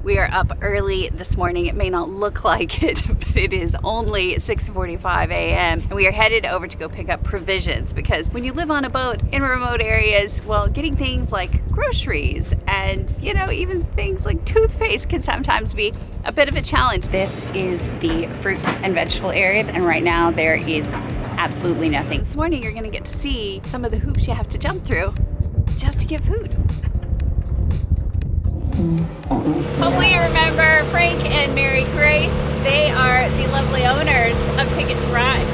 We are up early this morning. It may not look like it, but it is only 6:45 a.m. and we are headed over to go pick up provisions, because when you live on a boat in remote areas, well, getting things like groceries and, you know, even things like toothpaste can sometimes be a bit of a challenge. This is the fruit and vegetable area, and right now there is absolutely nothing. This morning you're gonna get to see some of the hoops you have to jump through just to get food. Hopefully you remember Frank and Mary Grace. They are the lovely owners of Ticket to Ride.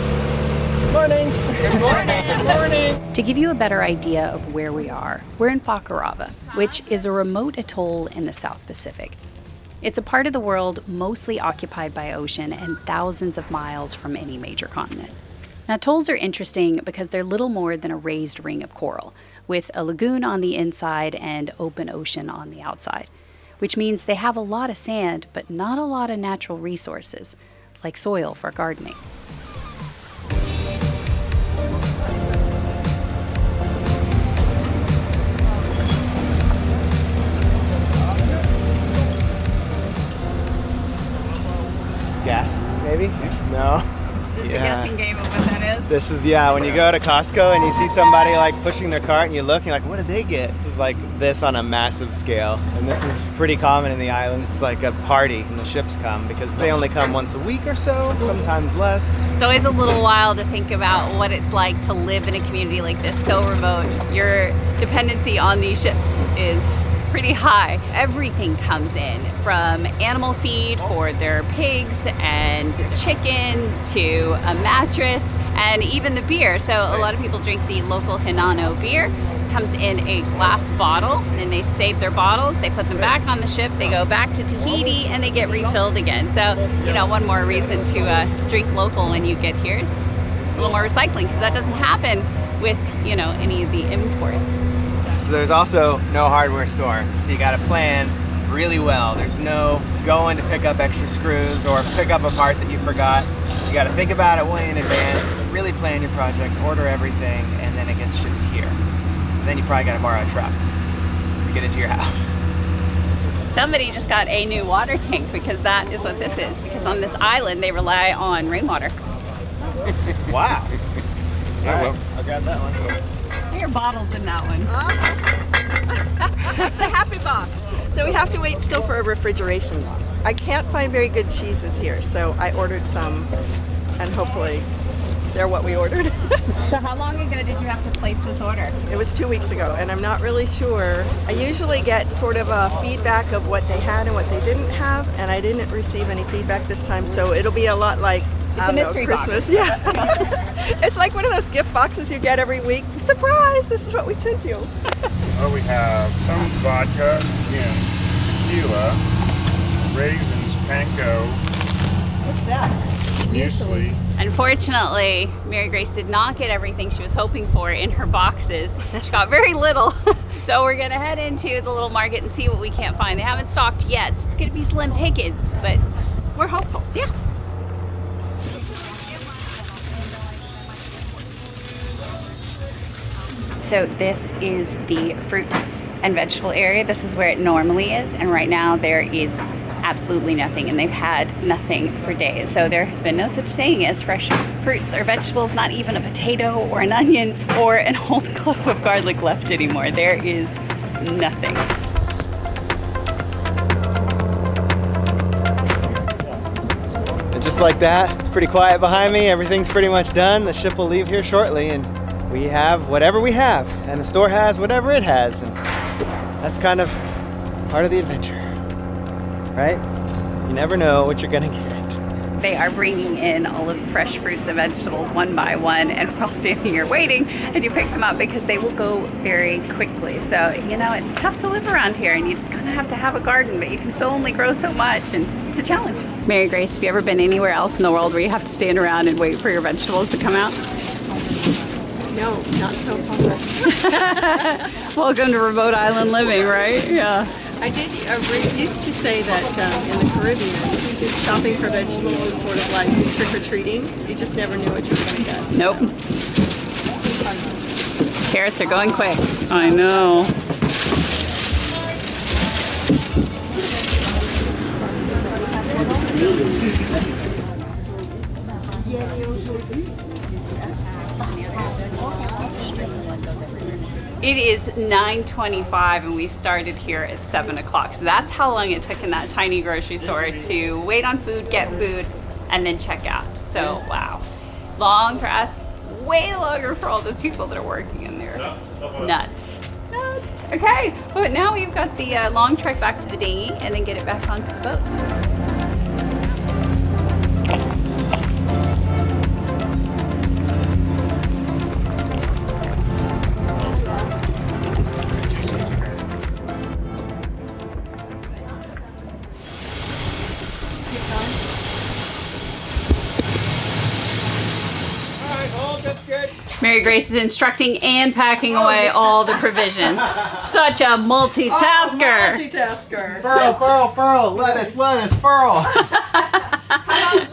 Good morning. Good morning. Good morning. To give you a better idea of where we are, we're in Fakarava, which is a remote atoll in the South Pacific. It's a part of the world mostly occupied by ocean and thousands of miles from any major continent. Now, atolls are interesting because they're little more than a raised ring of coral, with a lagoon on the inside and open ocean on the outside, which means they have a lot of sand, but not a lot of natural resources, like soil for gardening. Gas, maybe? No. Is this a guessing game of what that is? This is, when you go to Costco and you see somebody like pushing their cart and you look and you're like, what did they get? This is like this on a massive scale. And this is pretty common in the island. It's like a party when the ships come, because they only come once a week or so, sometimes less. It's always a little wild to think about what it's like to live in a community like this, so remote. Your dependency on these ships is pretty high. Everything comes in, from animal feed for their pigs and chickens to a mattress and even the beer. So a lot of people drink the local Hinano beer. It comes in a glass bottle, and then they save their bottles, they put them back on the ship, they go back to Tahiti, and they get refilled again. So, you know, one more reason to drink local when you get here is a little more recycling, because that doesn't happen with, you know, any of the imports. So there's also no hardware store, so you gotta plan really well. There's no going to pick up extra screws or pick up a part that you forgot. You gotta think about it way in advance, really plan your project, order everything, and then it gets shipped here. Then you probably gotta borrow a truck to get it to your house. Somebody just got a new water tank, because that is what this is, because on this island they rely on rainwater. Wow. Yeah, well, I'll grab that one. Your bottles in that one. That's the happy box. So we have to wait still for a refrigeration. I can't find very good cheeses here, so I ordered some, and hopefully they're what we ordered. So how long ago did you have to place this order? It was 2 weeks ago, and I'm not really sure. I usually get sort of a feedback of what they had and what they didn't have, and I didn't receive any feedback this time, so it'll be a lot like it's a mystery Christmas. box. Yeah. It's like one of those gift boxes you get every week. Surprise! This is what we sent you. Oh, we have some vodka, tequila, raisins, panko, What's that? muesli. Unfortunately, Mary Grace did not get everything she was hoping for in her boxes. She got very little. So we're gonna head into the little market and see what we can't find. They haven't stocked yet, so it's gonna be slim pickings, but We're hopeful. yeah. So this is the fruit and vegetable area. This is where it normally is, and right now there is absolutely nothing, and they've had nothing for days. So there has been no such thing as fresh fruits or vegetables, not even a potato or an onion or an old clove of garlic left anymore. There is nothing. And just like that, it's pretty quiet behind me. Everything's pretty much done. The ship will leave here shortly, and we have whatever we have, and the store has whatever it has, and that's kind of part of the adventure, right? You never know what you're gonna get. They are bringing in all of the fresh fruits and vegetables one by one, and we're all standing here waiting, and you pick them up because they will go very quickly. So, you know, it's tough to live around here, and you're gonna have to have a garden, but you can still only grow so much, and it's a challenge. Mary Grace, have you ever been anywhere else in the world where you have to stand around and wait for your vegetables to come out? No, not so far. Welcome to remote island living, right? Yeah. I used to say that in the Caribbean, shopping for vegetables was sort of like trick-or-treating. You just never knew what you were going to get. Nope. Carrots are going quick. I know. It is 9:25 and we started here at 7 o'clock. So that's how long it took in that tiny grocery store to wait on food, get food, and then check out. So wow, long for us, way longer for all those people that are working in there. Nuts. Nuts. Okay, but now we've got the long trek back to the dinghy and then get it back onto the boat. Mary Grace is instructing and packing away all the provisions. Such a multitasker. Multitasker. Furl, lettuce, furl.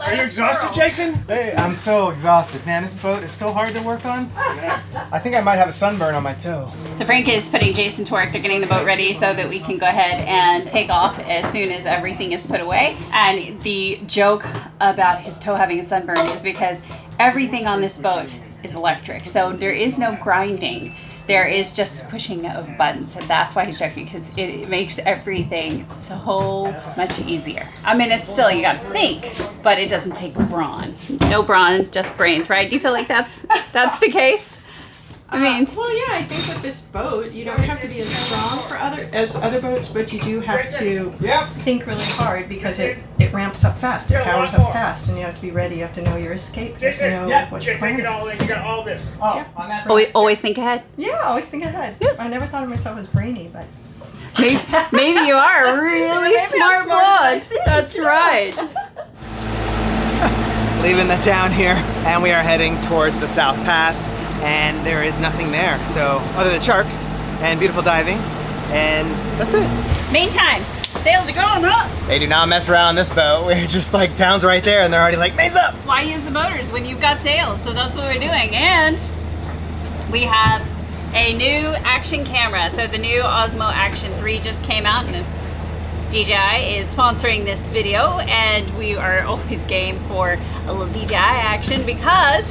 Are you exhausted, Jason? Hey, I'm so exhausted. Man, this boat is so hard to work on. I think I might have a sunburn on my toe. So Frank is putting Jason to work. They're getting the boat ready so that we can go ahead and take off as soon as everything is put away. And the joke about his toe having a sunburn is because everything on this boat is electric. So there is no grinding. There is just pushing of buttons, and that's why he's joking, because it makes everything so much easier. I mean, it's still, you gotta think, but it doesn't take brawn. No brawn, just brains, right? Do you feel like that's the case? I mean, well, yeah, I think with this boat, you don't have to be as strong for other boats, but you do have to think really hard because it ramps up fast, it powers up fast, and you have to be ready. You have to know your escape. You have to know what your plan is. You got all this. Oh, on that always think ahead. Yeah, always think ahead. Yeah. I never thought of myself as brainy, but Maybe you are a really smart blood. That's right. Leaving the town here, and we are heading towards the South Pass, and there is nothing there. So, other than sharks and beautiful diving, and that's it. Meantime, sails are going up. They do not mess around on this boat. We're just like, town's right there, and they're already like, main's up. Why use the motors when you've got sails? So that's what we're doing. And we have a new action camera. So the new Osmo Action 3 just came out, and DJI is sponsoring this video, and we are always game for a little DJI action because,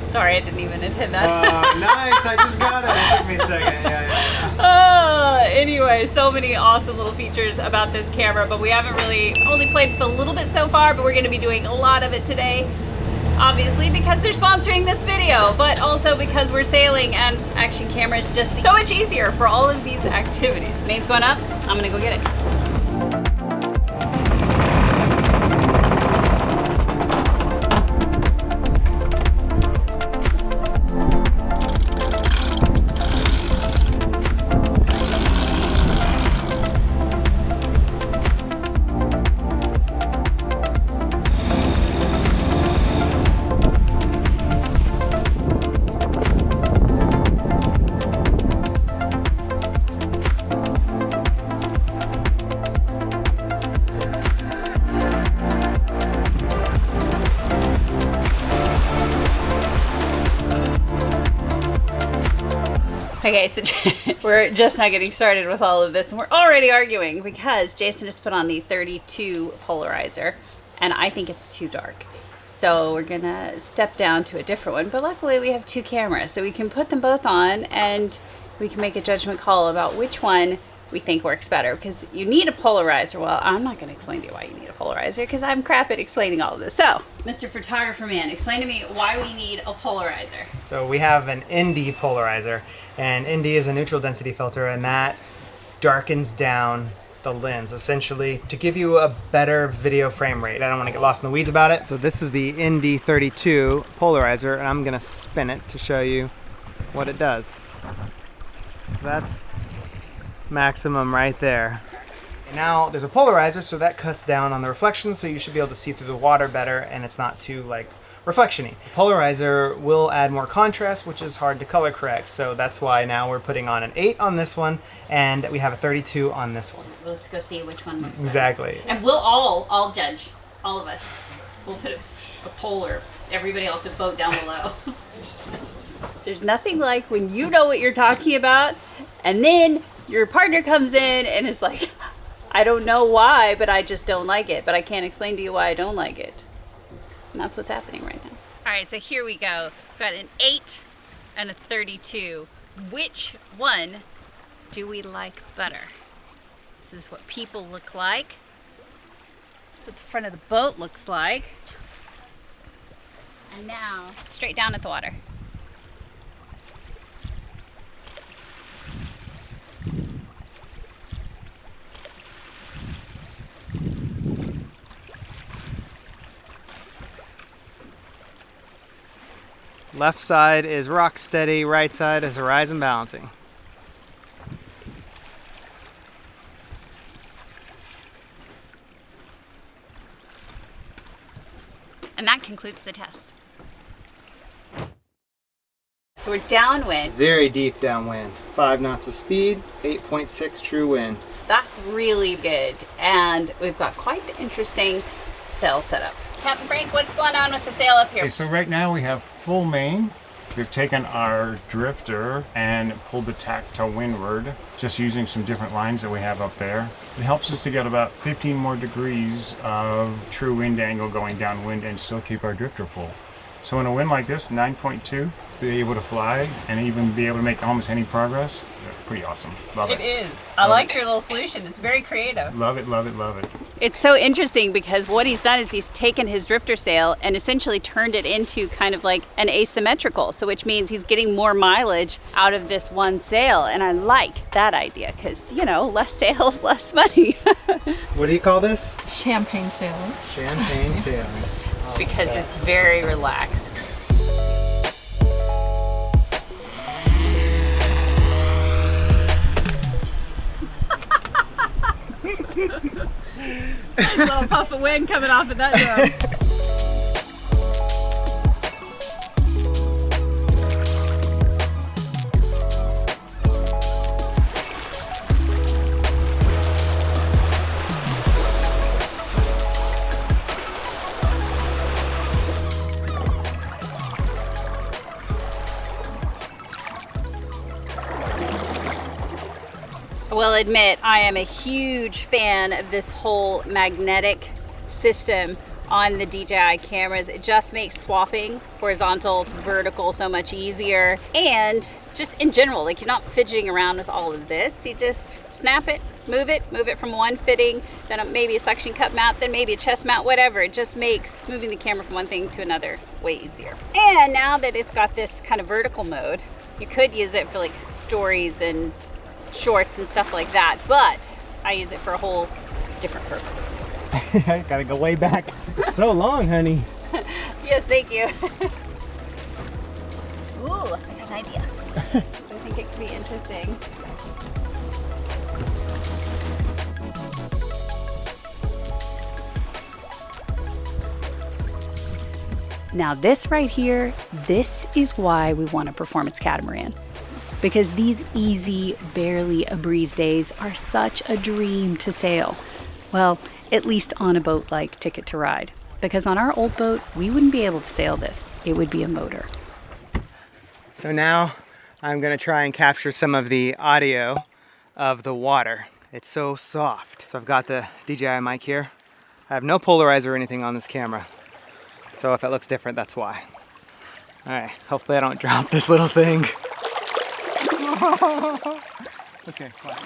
sorry, I didn't even intend that. Nice, I just got it. It took me a second. Yeah. Anyway, so many awesome little features about this camera, but we haven't really only played with a little bit so far, but we're going to be doing a lot of it today. Obviously because they're sponsoring this video, but also because we're sailing and action camera is just so much easier for all of these activities. Main's going up, I'm gonna go get it. Okay, so we're just now getting started with all of this, and we're already arguing because Jason has put on the 32 polarizer, and I think it's too dark. So we're gonna step down to a different one, but luckily we have two cameras, so we can put them both on, and we can make a judgment call about which one we think works better, because you need a polarizer. Well, I'm not gonna explain to you why you need a polarizer, because I'm crap at explaining all of this. So, Mr. Photographer Man, explain to me why we need a polarizer. So we have an ND polarizer, and ND is a neutral density filter, and that darkens down the lens, essentially to give you a better video frame rate. I don't want to get lost in the weeds about it. So this is the ND32 polarizer, and I'm gonna spin it to show you what it does. So that's maximum right there. And now there's a polarizer, so that cuts down on the reflection, so you should be able to see through the water better, and it's not too like reflection-y. Polarizer will add more contrast, which is hard to color correct, so that's why now we're putting on an 8 on this one, and we have a 32 on this one. Well, let's go see which one looks better. Exactly. And we'll all judge, all of us. We'll put a poll, or everybody will have to vote down below. There's nothing like when you know what you're talking about, and then your partner comes in and is like, I don't know why, but I just don't like it. But I can't explain to you why I don't like it. And that's what's happening right now. All right, so here we go. We've got an 8 and a 32. Which one do we like better? This is what people look like. That's what the front of the boat looks like. And now, straight down at the water. Left side is rock steady, right side is horizon balancing. And that concludes the test. So we're downwind. Very deep downwind. 5 knots of speed, 8.6 true wind. That's really good. And we've got quite the interesting sail setup. Captain Frank, what's going on with the sail up here? Okay, so right now we have full main. We've taken our drifter and pulled the tack to windward, just using some different lines that we have up there. It helps us to get about 15 more degrees of true wind angle going downwind and still keep our drifter full. So in a wind like this, 9.2, be able to fly and even be able to make almost any progress, pretty awesome. Love it. It is. I like your little solution. It's very creative. Love it, love it, love it. It's so interesting because what he's done is he's taken his drifter sail and essentially turned it into kind of like an asymmetrical. So which means he's getting more mileage out of this one sail. And I like that idea because, you know, less sails, less money. What do you call this? Champagne sailing. Champagne sailing. It's because it's very relaxed. Nice little puff of wind coming off of that drum. I will admit I am a huge fan of this whole magnetic system on the DJI cameras. It just makes swapping horizontal to vertical so much easier, and just in general, like you're not fidgeting around with all of this. You just snap it, move it from one fitting, then maybe a suction cup mount, then maybe a chest mount, whatever. It just makes moving the camera from one thing to another way easier. And now that it's got this kind of vertical mode, you could use it for like stories and shorts and stuff like that, but I use it for a whole different purpose. I gotta go way back. It's so long, honey. Yes, thank you. Ooh, I got an idea. I think it could be interesting. Now this right here, this is why we want a performance catamaran. Because these easy, barely a breeze days are such a dream to sail. Well, at least on a boat like Ticket to Ride. Because on our old boat, we wouldn't be able to sail this. It would be a motor. So now I'm gonna try and capture some of the audio of the water. It's so soft. So I've got the DJI mic here. I have no polarizer or anything on this camera. So if it looks different, that's why. All right, hopefully I don't drop this little thing. Okay, quiet.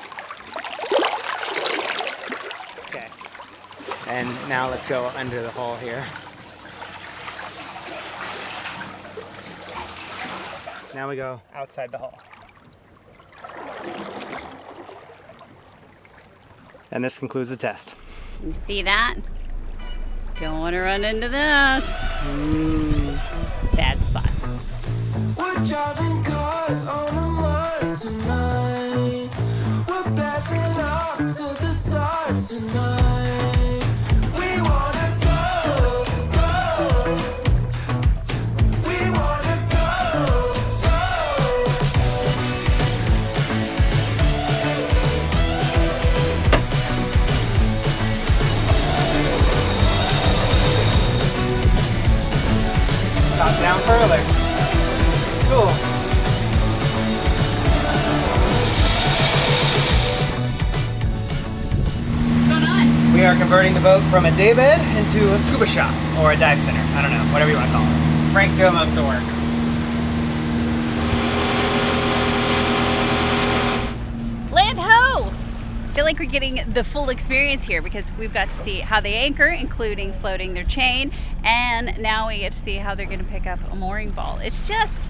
Okay. And now let's go under the hull here. Now we go outside the hull. And this concludes the test. You see that? Don't want to run into that. That's fun. We're driving cars on a Mars tonight. We're blasting off to the stars tonight. We wanna go, go. We wanna go, go. Drop down further. Cool. It's are converting the boat from a daybed into a scuba shop or a dive center. I don't know, whatever you want to call it. Frank's doing most of the work. Land ho! I feel like we're getting the full experience here because we've got to see how they anchor, including floating their chain, and now we get to see how they're going to pick up a mooring ball. It's just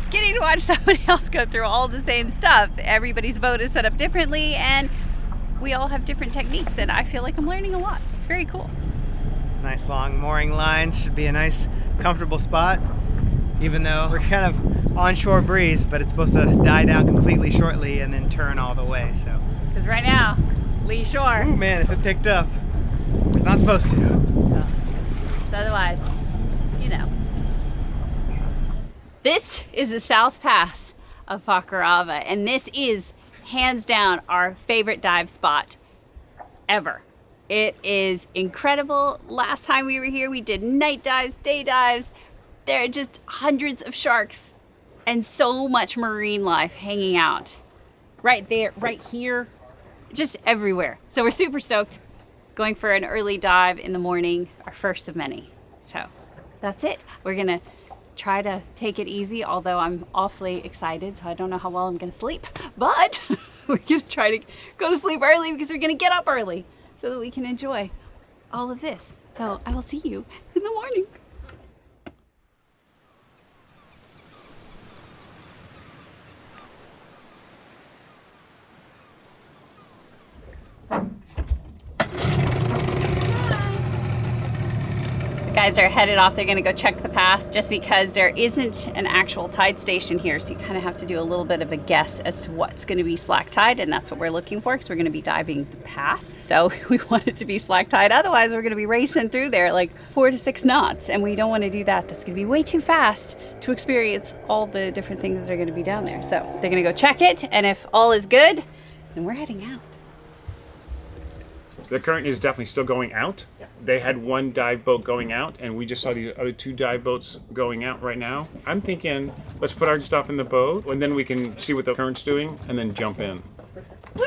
getting to watch somebody else go through all the same stuff. Everybody's boat is set up differently, and we all have different techniques, and I feel like I'm learning a lot. It's very cool. Nice long mooring lines. Should be a nice, comfortable spot, even though we're kind of onshore breeze, but it's supposed to die down completely shortly and then turn all the way, so. Because right now, lee shore. Ooh, man, if it picked up, it's not supposed to. So otherwise, you know. This is the South Pass of Fakarava, and this is hands down our favorite dive spot ever. It is incredible. Last time we were here, we did night dives, day dives. There are just hundreds of sharks and so much marine life hanging out. Right there, right here, just everywhere. So we're super stoked. Going for an early dive in the morning, our first of many. So that's it. We're gonna try to take it easy, although I'm awfully excited, so I don't know how well I'm gonna sleep. But we're gonna try to go to sleep early because we're gonna get up early so that we can enjoy all of this. So I will see you in the morning. Guys are headed off. They're gonna go check the pass just because there isn't an actual tide station here. So you kind of have to do a little bit of a guess as to what's gonna be slack tide, and that's what we're looking for because we're gonna be diving the pass. So we want it to be slack tide. Otherwise, we're gonna be racing through there like 4 to 6 knots, and we don't wanna do that. That's gonna be way too fast to experience all the different things that are gonna be down there. So they're gonna go check it, and if all is good, then we're heading out. The current is definitely still going out. They had one dive boat going out, and we just saw these other 2 dive boats going out right now. I'm thinking, let's put our stuff in the boat, and then we can see what the current's doing, and then jump in. Woo!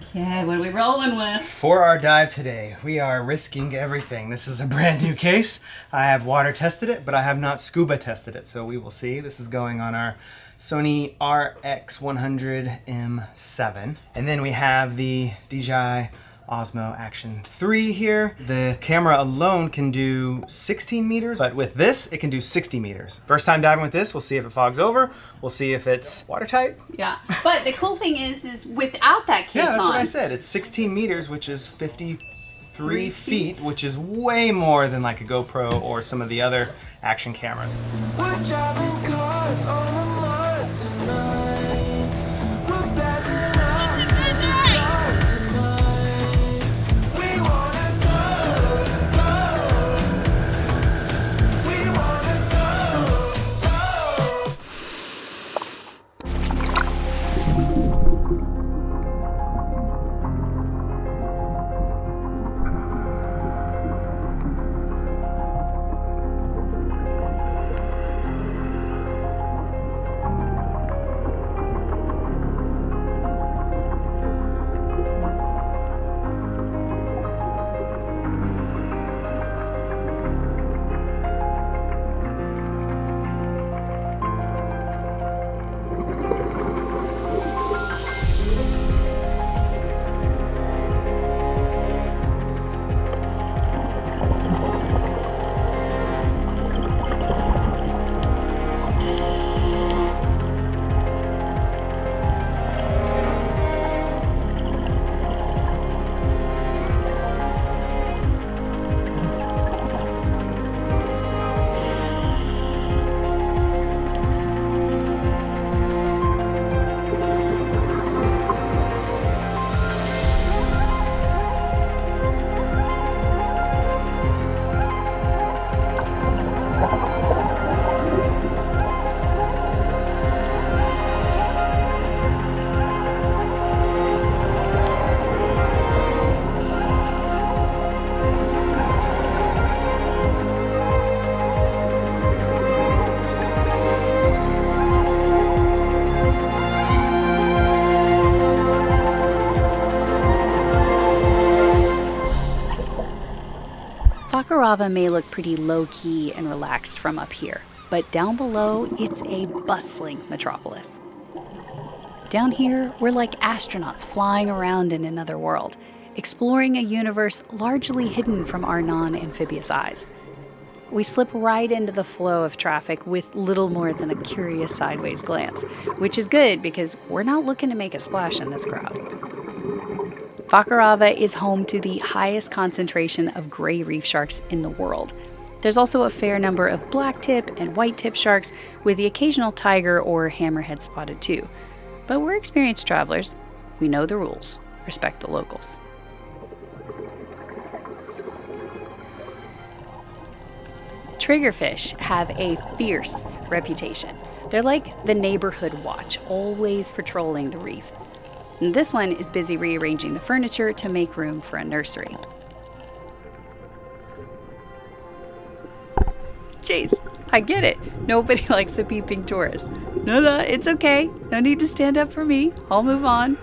Okay, what are we rolling with? For our dive today, we are risking everything. This is a brand new case. I have water tested it, but I have not scuba tested it, so we will see. This is going on our Sony RX100 M7. And then we have the DJI Osmo Action 3 here. The camera alone can do 16 meters, but with this, it can do 60 meters. First time diving with this, we'll see if it fogs over. We'll see if it's watertight. Yeah, but the cool thing is without that case Yeah, that's on. what I said. It's 16 meters, which is 53 feet, which is way more than like a GoPro or some of the other action cameras. We're driving cars on a Mars tonight. We're blasting off to the stars tonight. We wanna go, go. We wanna go, go. Fakarava may look pretty low-key and relaxed from up here, but down below, it's a bustling metropolis. Down here, we're like astronauts flying around in another world, exploring a universe largely hidden from our non-amphibious eyes. We slip right into the flow of traffic with little more than a curious sideways glance, which is good because we're not looking to make a splash in this crowd. Fakarava is home to the highest concentration of gray reef sharks in the world. There's also a fair number of blacktip and white-tip sharks, with the occasional tiger or hammerhead spotted too. But we're experienced travelers. We know the rules. Respect the locals. Triggerfish have a fierce reputation. They're like the neighborhood watch, always patrolling the reef. And this one is busy rearranging the furniture to make room for a nursery. Jeez, I get it. Nobody likes a peeping tourist. No, it's okay. No need to stand up for me. I'll move on.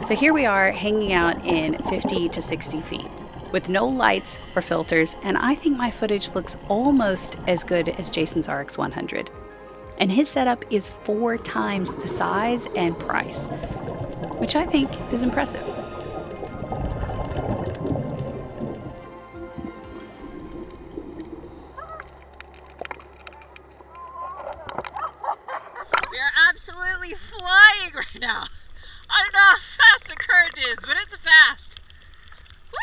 So here we are hanging out in 50 to 60 feet with no lights or filters, and I think my footage looks almost as good as Jason's RX100. And his setup is 4 times the size and price, which I think is impressive. We're absolutely flying right now. I don't know how fast the current is, but it's fast. Woo!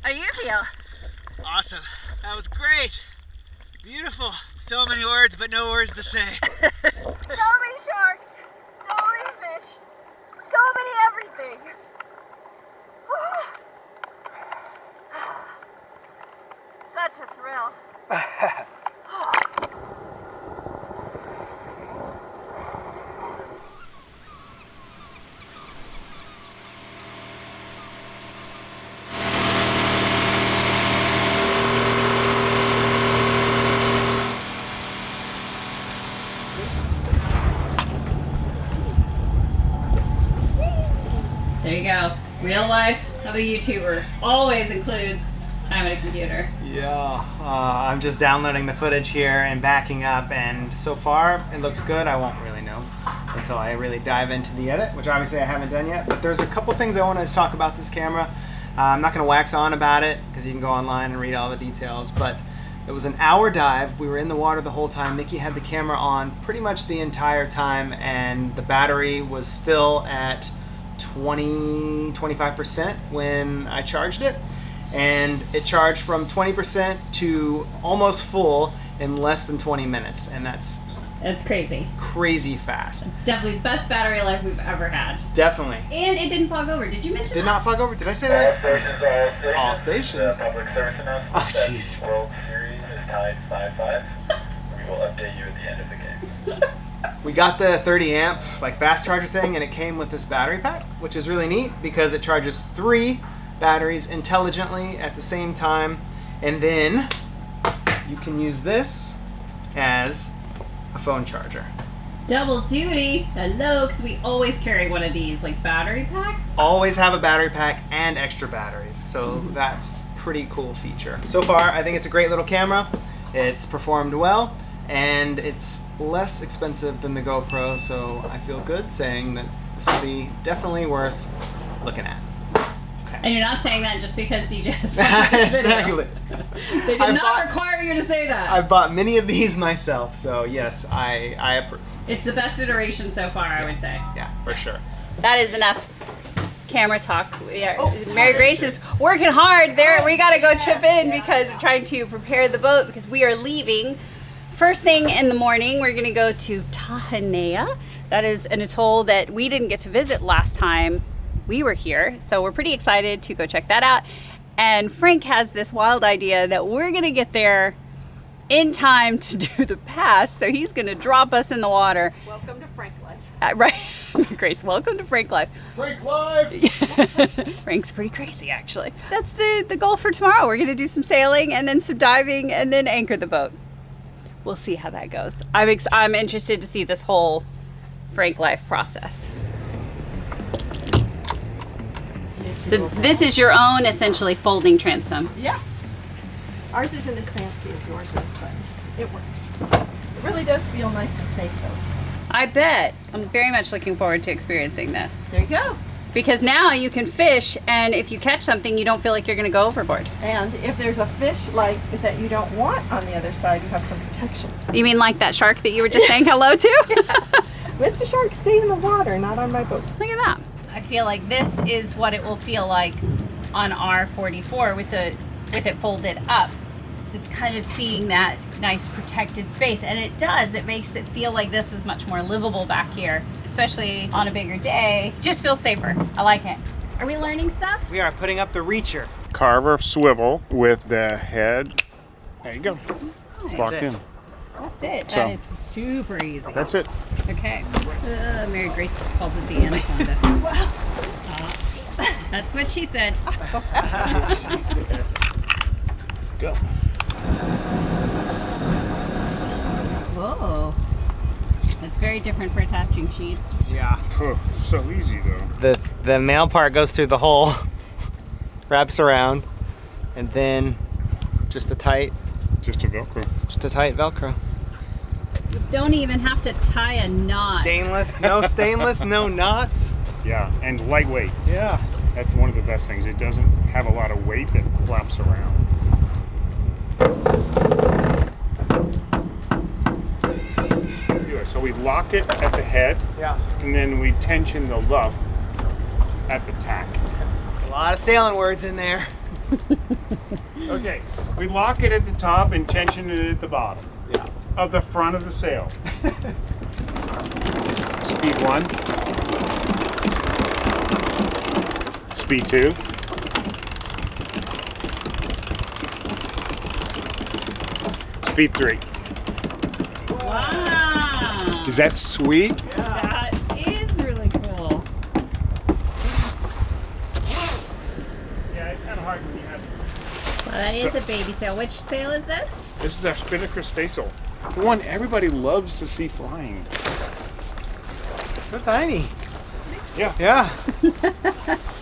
How do you feel? Awesome. That was great. Beautiful. So many words, but no words to say. So many sharks, so many fish, so many everything. Such a thrill. There you go. Real life of a YouTuber always includes time at a computer. Yeah, I'm just downloading the footage here and backing up, and so far it looks good. I won't really know until I really dive into the edit, which obviously I haven't done yet, but there's a couple things I wanted to talk about this camera. I'm not going to wax on about it because you can go online and read all the details, but it was an hour dive. We were in the water the whole time. Nikki had the camera on pretty much the entire time, and the battery was still at 25% when I charged it, and it charged from 20% to almost full in less than 20 minutes, and that's crazy fast. Definitely best battery life we've ever had. Definitely. And it didn't fog over. Did you mention Did that? not fog over. Did I say that? All stations. All stations. Public service announcement. Oh, jeez. The World Series is tied 5-5. We will update you at the end of the game. We got the 30 amp fast charger thing, and it came with this battery pack, which is really neat because it charges 3 batteries intelligently at the same time, and then you can use this as a phone charger. Double duty. Hello, because we always carry one of these battery packs. Always have a battery pack and extra batteries, so that's pretty cool feature. So far, I think it's a great little camera. It's performed well, and it's less expensive than the GoPro, so I feel good saying that this will be definitely worth looking at. Okay. And you're not saying that just because DJ has sponsored this video. Exactly. They did not require you to say that. I've bought many of these myself, so yes, I approve. It's the best iteration so far, I would say. Yeah, for sure. That is enough camera talk. Mary Grace is working hard there. We gotta go chip in because we're trying to prepare the boat because we are leaving. First thing in the morning, we're gonna go to Tahanea. That is an atoll that we didn't get to visit last time we were here. So we're pretty excited to go check that out. And Frank has this wild idea that we're gonna get there in time to do the pass. So he's gonna drop us in the water. Welcome to Frank Life. Right, Grace, welcome to Frank Life. Frank Life! Frank's pretty crazy, actually. That's the goal for tomorrow. We're gonna do some sailing and then some diving and then anchor the boat. We'll see how that goes. I'm interested to see this whole Frank Life process. So this is your own essentially folding transom. Yes. Ours isn't as fancy as yours is, but it works. It really does feel nice and safe though. I bet. I'm very much looking forward to experiencing this. There you go. Because now you can fish, and if you catch something, you don't feel like you're going to go overboard. And if there's a fish like that you don't want on the other side, you have some protection. You mean like that shark that you were just saying hello to? Mr. Shark, stay in the water, not on my boat. Look at that. I feel like this is what it will feel like on our 44 with it folded up. So it's kind of seeing that nice protected space, and it does. It makes it feel like this is much more livable back here, especially on a bigger day. It just feels safer. I like it. Are we learning stuff? We are putting up the reacher. Carver swivel with the head. There you go. It's locked it. in. That's it. So- That is super easy. That's it. Okay. Mary Grace calls it the anaconda. That's what she said. Go. Whoa. That's very different for attaching sheets. Yeah. Oh, so easy though. The male part goes through the hole, wraps around, and then just a tight Velcro. You don't even have to tie a knot. Stainless, no knots. Yeah, and lightweight. Yeah. That's one of the best things. It doesn't have a lot of weight that flaps around. So we lock it at the head, Yeah. and then we tension the luff at the tack. There's a lot of sailing words in there. Okay, we lock it at the top and tension it at the bottom Yeah. of the front of the sail. Speed 1. Speed 2. Speed 3. Wow. Is that sweet? That is really cool. Yeah, it's kind of hard when you have. Well, that is a baby sail. Which sail is this? This is our spinnaker staysail. The one everybody loves to see flying. So tiny. Yeah. Yeah.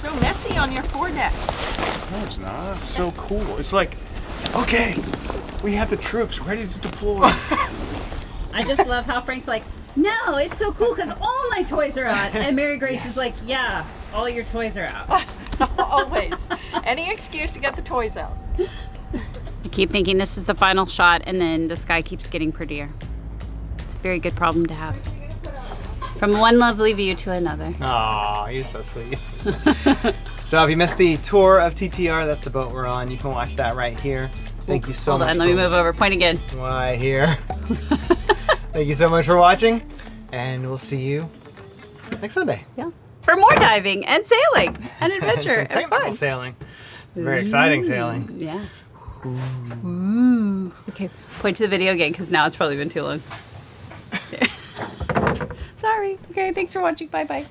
So messy on your foredeck. No, it's not. It's so cool. It's like, okay, we have the troops ready to deploy. I just love how Frank's like, no, it's so cool because all my toys are out. And Mary Grace is like, yeah, all your toys are out. Always. Any excuse to get the toys out. I keep thinking this is the final shot, and then the sky keeps getting prettier. It's a very good problem to have. From one lovely view to another. Aw, you're so sweet. So if you missed the tour of TTR, that's the boat we're on. You can watch that right here. Thank you so Hold much. on, let me move over. Point again. Right here. Thank you so much for watching, and we'll see you next Sunday. Yeah. For more diving and sailing and And adventure some and technical fun. sailing. Very exciting sailing. Yeah. Ooh. Okay, point to the video again because now it's probably been too long. Sorry. Okay, thanks for watching. Bye-bye.